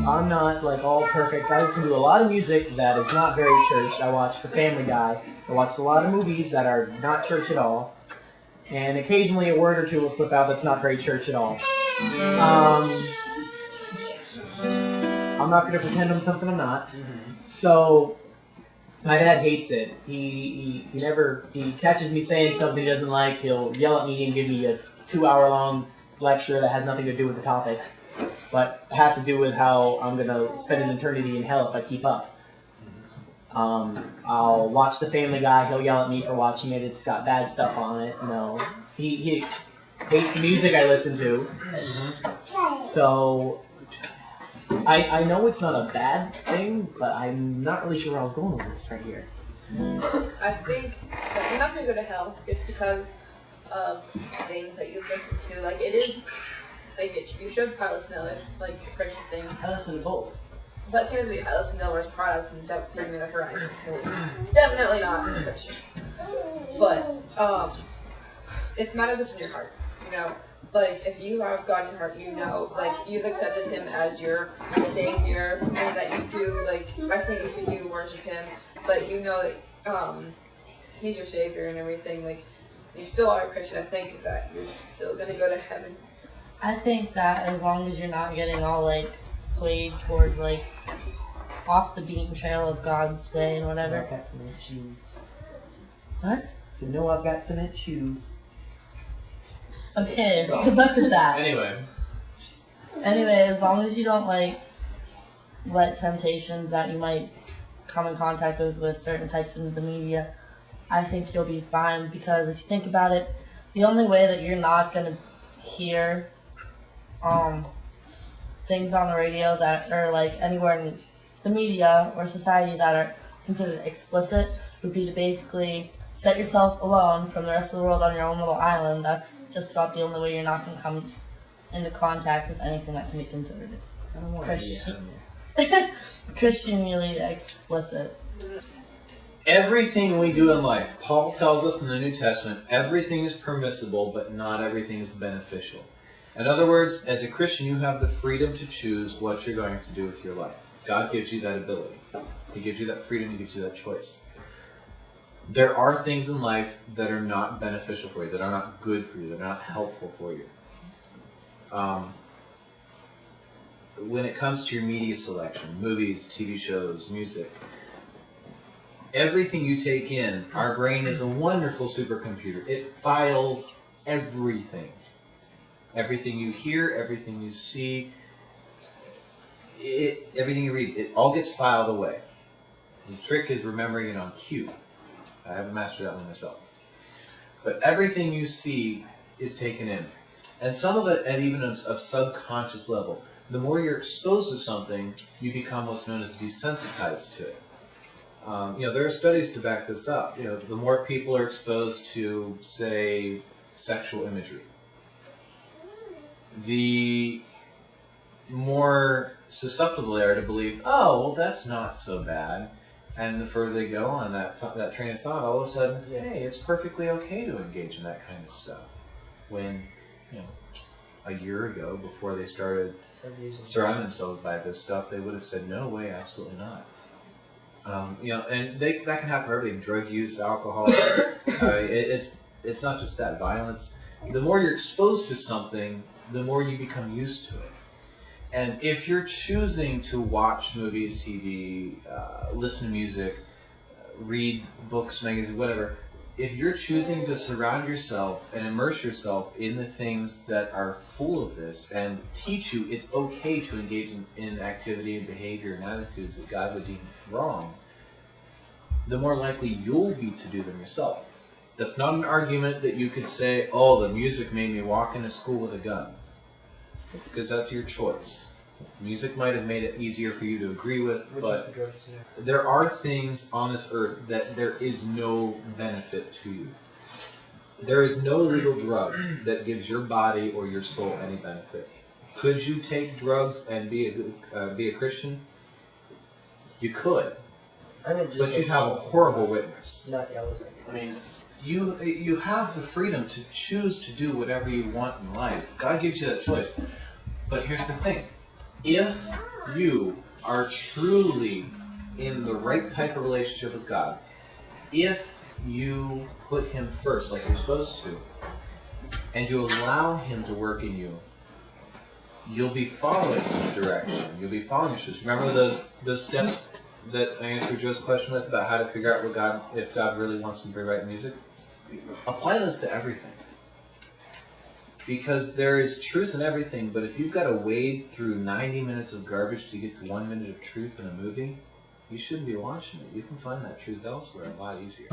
I'm not like all perfect. I listen to a lot of music that is not very church. I watch The Family Guy. I watch a lot of movies that are not church at all. And occasionally a word or two will slip out that's not very church at all. I'm not going to pretend I'm something I'm not. So, my dad hates it. He catches me saying something he doesn't like. He'll yell at me and give me a 2-hour-long lecture that has nothing to do with the topic, but it has to do with how I'm going to spend an eternity in hell if I keep up. I'll watch The Family Guy. He'll yell at me for watching it. It's got bad stuff on it. No. He hates the music I listen to. So, I know it's not a bad thing, but I'm not really sure where I was going with this right here. I think that you're not going to go to hell just because of things that you listen to. Like, it is, like, you should probably listen to other, like, Christian things. I listen to both. But seriously, I listen to Elvis Prada and Bring Me the Horizon. It's definitely not Christian. But, it matters what's in your heart, you know? Like, if you have God in your heart, you know, like, you've accepted Him as your Savior, and that you do, like, I think if you do worship Him, but you know that, He's your Savior and everything, like, you still are a Christian, I think that you're still gonna go to heaven. I think that as long as you're not getting all, like, swayed towards, like, off the beaten trail of God's way and whatever. I've got cement shoes. What? So no, I've got cement shoes. Okay, good luck with that. Anyway, as long as you don't, like, let temptations that you might come in contact with certain types of the media, I think you'll be fine, because if you think about it, the only way that you're not going to hear things on the radio that are, like, anywhere in the media or society that are considered explicit would be to basically set yourself alone from the rest of the world on your own little island. That's just about the only way you're not going to come into contact with anything that can be considered Christianly explicit. Everything we do in life, Paul tells us in the New Testament, everything is permissible, but not everything is beneficial. In other words, as a Christian, you have the freedom to choose what you're going to do with your life. God gives you that ability. He gives you that freedom, He gives you that choice. There are things in life that are not beneficial for you, that are not good for you, that are not helpful for you. When it comes to your media selection, movies, TV shows, music, everything you take in, our brain is a wonderful supercomputer. It files everything. Everything you hear, everything you see, everything you read, it all gets filed away. The trick is remembering it on cue. I haven't mastered that one myself. But everything you see is taken in. And some of it at even a subconscious level. The more you're exposed to something, you become what's known as desensitized to it. There are studies to back this up. The more people are exposed to, say, sexual imagery, the more susceptible they are to believe, oh, well, that's not so bad. And the further they go on that train of thought, all of a sudden, hey, it's perfectly okay to engage in that kind of stuff. When, a year ago, before they started surrounding themselves by this stuff, they would have said, no way, absolutely not. And that can happen for everything: drug use, alcohol. It's not just that. Violence. The more you're exposed to something, the more you become used to it. And if you're choosing to watch movies, TV, listen to music, read books, magazines, whatever, if you're choosing to surround yourself and immerse yourself in the things that are full of this and teach you it's okay to engage in activity and behavior and attitudes that God would deem wrong, the more likely you'll be to do them yourself. That's not an argument that you could say, oh, the music made me walk into school with a gun. Because that's your choice. Music might have made it easier for you to agree with, but there are things on this earth that there is no benefit to you. There is no legal drug that gives your body or your soul any benefit. Could you take drugs and be a Christian? You could, but you'd have a horrible witness. I mean, you have the freedom to choose to do whatever you want in life. God gives you that choice. But here's the thing. If you are truly in the right type of relationship with God, if you put Him first like you're supposed to, and you allow Him to work in you, you'll be following His direction. You'll be following His truth. Remember those steps that I answered Joe's question with about how to figure out if God really wants me to write music? Apply those to everything. Because there is truth in everything, but if you've got to wade through 90 minutes of garbage to get to 1 minute of truth in a movie, you shouldn't be watching it. You can find that truth elsewhere a lot easier.